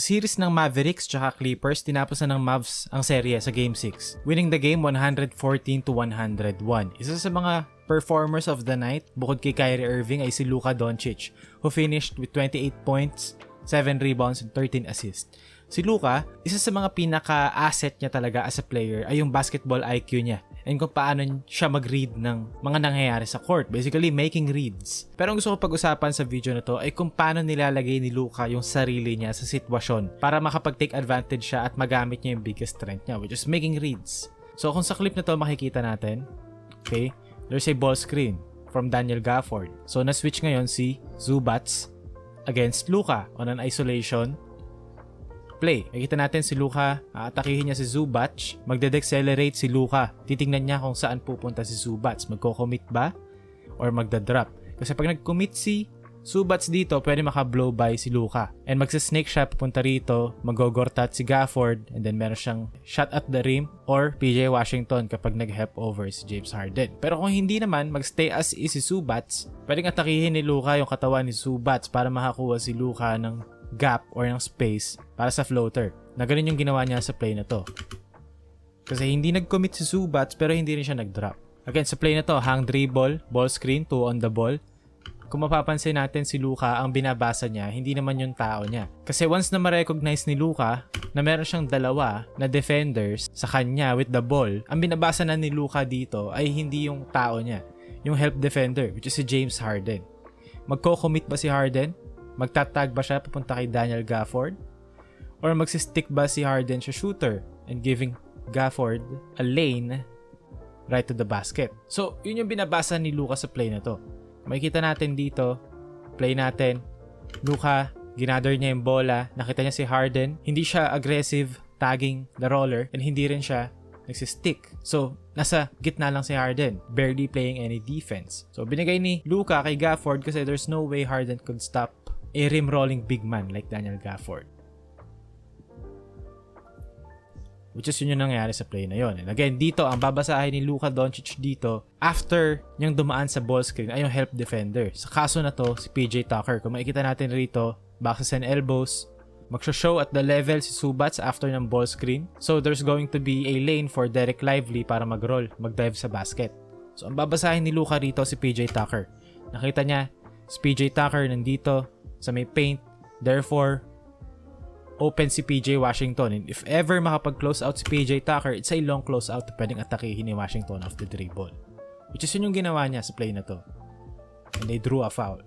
series ng Mavericks tsaka Clippers, tinapos na ng Mavs ang serye sa Game 6, winning the game 114-101. Isa sa mga performers of the night, bukod kay Kyrie Irving, ay si Luka Doncic, who finished with 28 points, 7 rebounds, and 13 assists. Si Luka, isa sa mga pinaka-asset niya talaga as a player ay yung basketball IQ niya and kung paano siya mag-read ng mga nangyayari sa court. Basically, making reads. Pero ang gusto ko pag-usapan sa video na to ay kung paano nilalagay ni Luka yung sarili niya sa sitwasyon para makapag-take advantage siya at magamit niya yung biggest strength niya, which is making reads. So kung sa clip na to makikita natin, okay, there's a ball screen from Daniel Gafford. So na-switch ngayon si Zubac against Luka on an isolation play. Nakita natin si Luka, aatakihin niya si Zubac, magde-decelerate si Luka. Titingnan niya kung saan pupunta si Zubac. Magko-commit ba or magda-drop? Kasi pag nag-commit si Zubac dito, pwede maka-blow by si Luka. And magsa-snake siya papunta rito, mag-gogortat si Gafford, and then meron siyang shot at the rim or PJ Washington kapag nag-help over si James Harden. Pero kung hindi naman, mag-stay as is si Zubac, pwedeng atakihin ni Luka yung katawan ni Zubac para makakuha si Luka ng gap or ng space para sa floater. Na ganun yung ginawa niya sa play na to. Kasi hindi nag-commit si Zubac pero hindi rin siya nag-drop. Again, sa play na to, hang dribble, ball screen, 2 on the ball. Kung mapapansin natin si Luka, ang binabasa niya, hindi naman yung tao niya. Kasi once na ma-recognize ni Luka na meron siyang dalawa na defenders sa kanya with the ball, ang binabasa na ni Luka dito ay hindi yung tao niya. Yung help defender, which is si James Harden. Magko-commit ba si Harden? Magtatag ba siya papunta kay Daniel Gafford? Or magsistick ba si Harden sa shooter and giving Gafford a lane right to the basket? So, yun yung binabasa ni Luka sa play na to. Makikita natin dito, play natin, Luka, ginather niya yung bola, nakita niya si Harden, hindi siya aggressive tagging the roller and hindi rin siya nagsistick. So, nasa gitna lang si Harden, barely playing any defense. So, binigay ni Luka kay Gafford kasi there's no way Harden could stop a rim-rolling big man like Daniel Gafford. Which is yun yung nangyari sa play na yun. And again, dito, ang babasahin ni Luka Doncic dito, after niyang dumaan sa ball screen, ay yung help defender. Sa kaso na to, si PJ Tucker. Kung makikita natin rito, boxes and elbows, magsho-show at the level si Zubac after ng ball screen. So, there's going to be a lane for Derek Lively para mag-roll, mag-dive sa basket. So, ang babasahin ni Luka rito, si PJ Tucker. Nakita niya, si PJ Tucker nandito, sa may paint, therefore open si PJ Washington, and if ever makapag-close out si PJ Tucker, it's a long close out na pwedeng atakihin ni Washington off the dribble, which is yun yung ginawa niya sa play na to, and they drew a foul.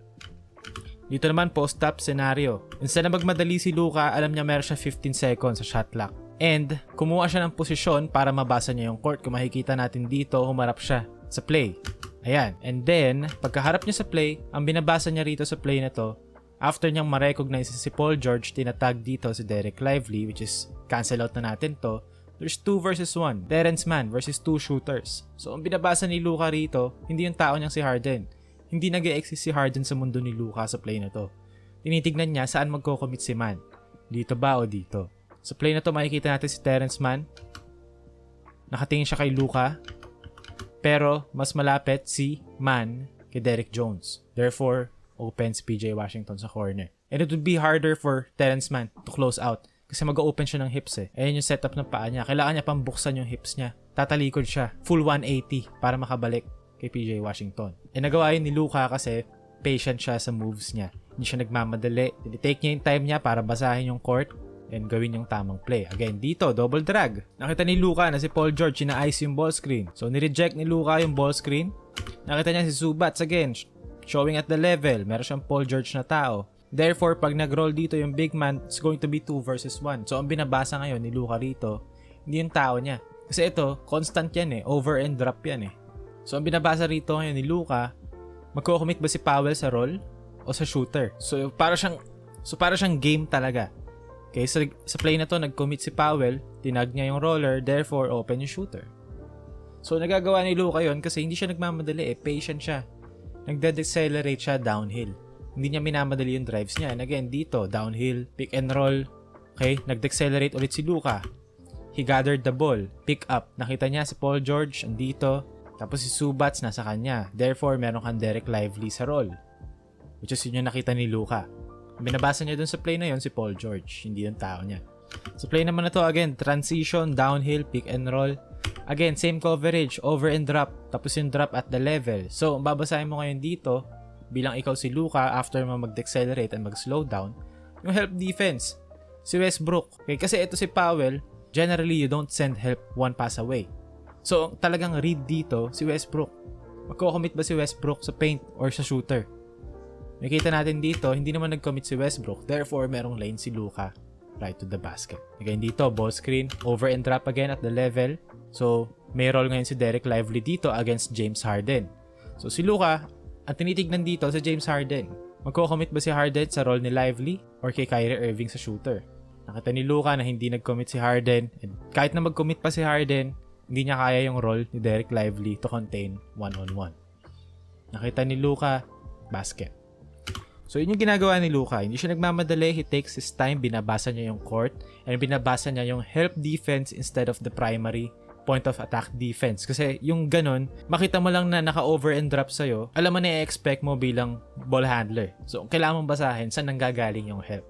Dito naman, post-up scenario. Instead na magmadali si Luka, alam niya meron siya 15 seconds sa shot clock, and kumuha siya ng posisyon para mabasa niya yung court. Kung makikita natin dito, humarap siya sa play, ayan, and then pagkaharap niya sa play, ang binabasa niya rito sa play na to, after niyang ma-recognize si Paul George, tinatag dito si Derek Lively, which is cancel out na natin to. There's 2 versus 1. Terrence Mann versus 2 shooters. So, ang binabasa ni Luka rito, hindi yung tao niyang si Harden. Hindi nag-e-exist si Harden sa mundo ni Luka sa play na to. Tinitignan niya saan magko-commit si Mann. Dito ba o dito? Sa play na to, makikita natin si Terrence Mann. Nakatingin siya kay Luka. Pero, mas malapit si Mann kay Derek Jones. Therefore, open si PJ Washington sa corner. And it would be harder for Terrence Mann to close out kasi mag-open siya ng hips eh. Ayan yung setup ng paa niya. Kailangan niya pang buksan yung hips niya. Tatalikod siya. Full 180 para makabalik kay PJ Washington. And nagawa yun ni Luka kasi patient siya sa moves niya. Hindi siya nagmamadali. Tinitake niya yung time niya para basahin yung court and gawin yung tamang play. Again, dito, double drag. Nakita ni Luka na si Paul George ina-ice yung ball screen. So, nireject ni Luka yung ball screen. Nakita niya si Zubac again, showing at the level, meron siyang Paul George na tao. Therefore, pag nag-roll dito yung big man, it's going to be 2 versus 1. So, ang binabasa ngayon ni Luka rito, hindi yung tao niya. Kasi ito, constant yan eh. Over and drop yan eh. So, ang binabasa rito ngayon ni Luka, magko-commit ba si Powell sa roll o sa shooter? So, para siyang game talaga. Okay, sa play na to, nag-commit si Powell, tinag niya yung roller, therefore, open yung shooter. So, nagagawa ni Luka yon kasi hindi siya nagmamadali eh. Patient siya. Nagde-decelerate siya downhill. Hindi niya minamadali yung drives niya. And again, dito, downhill, pick and roll. Okay, nag-decelerate ulit si Luka. He gathered the ball, pick up. Nakita niya si Paul George, andito. Tapos si Zubac nasa kanya. Therefore, meron kang Derek Lively sa roll. Which is yun yung nakita ni Luka. Binabasa niya dun sa play na yon si Paul George, hindi yung tao niya. Sa play naman na to, again, transition, downhill, pick and roll. Again, same coverage, over and drop, tapos yung drop at the level. So, babasahin mo ngayon dito, bilang ikaw si Luka, after mo mag-decelerate and mag-slow down, yung help defense, si Westbrook. Okay, kasi ito si Powell, generally, you don't send help one pass away. So, talagang read dito, si Westbrook. Magko-commit ba si Westbrook sa paint or sa shooter? Nakita natin dito, hindi naman nag-commit si Westbrook. Therefore, merong lane si Luka right to the basket. Again dito, ball screen, over and drop again at the level. So, may role ngayon si Derek Lively dito against James Harden. So, si Luka, ang tinitignan dito sa James Harden. Magko-commit ba si Harden sa role ni Lively or kay Kyrie Irving sa shooter? Nakita ni Luka na hindi nag-commit si Harden. And kahit na mag-commit pa si Harden, hindi niya kaya yung role ni Derek Lively to contain one-on-one. Nakita ni Luka, basket. So, yun yung ginagawa ni Luka. Hindi siya nagmamadali. He takes his time. Binabasa niya yung court. And binabasa niya yung help defense instead of the primary point of attack defense. Kasi yung ganun, makita mo lang na naka-over and drop sa'yo, alam mo na i-expect mo bilang ball handler. So, kailangan mong basahin saan nanggagaling yung help.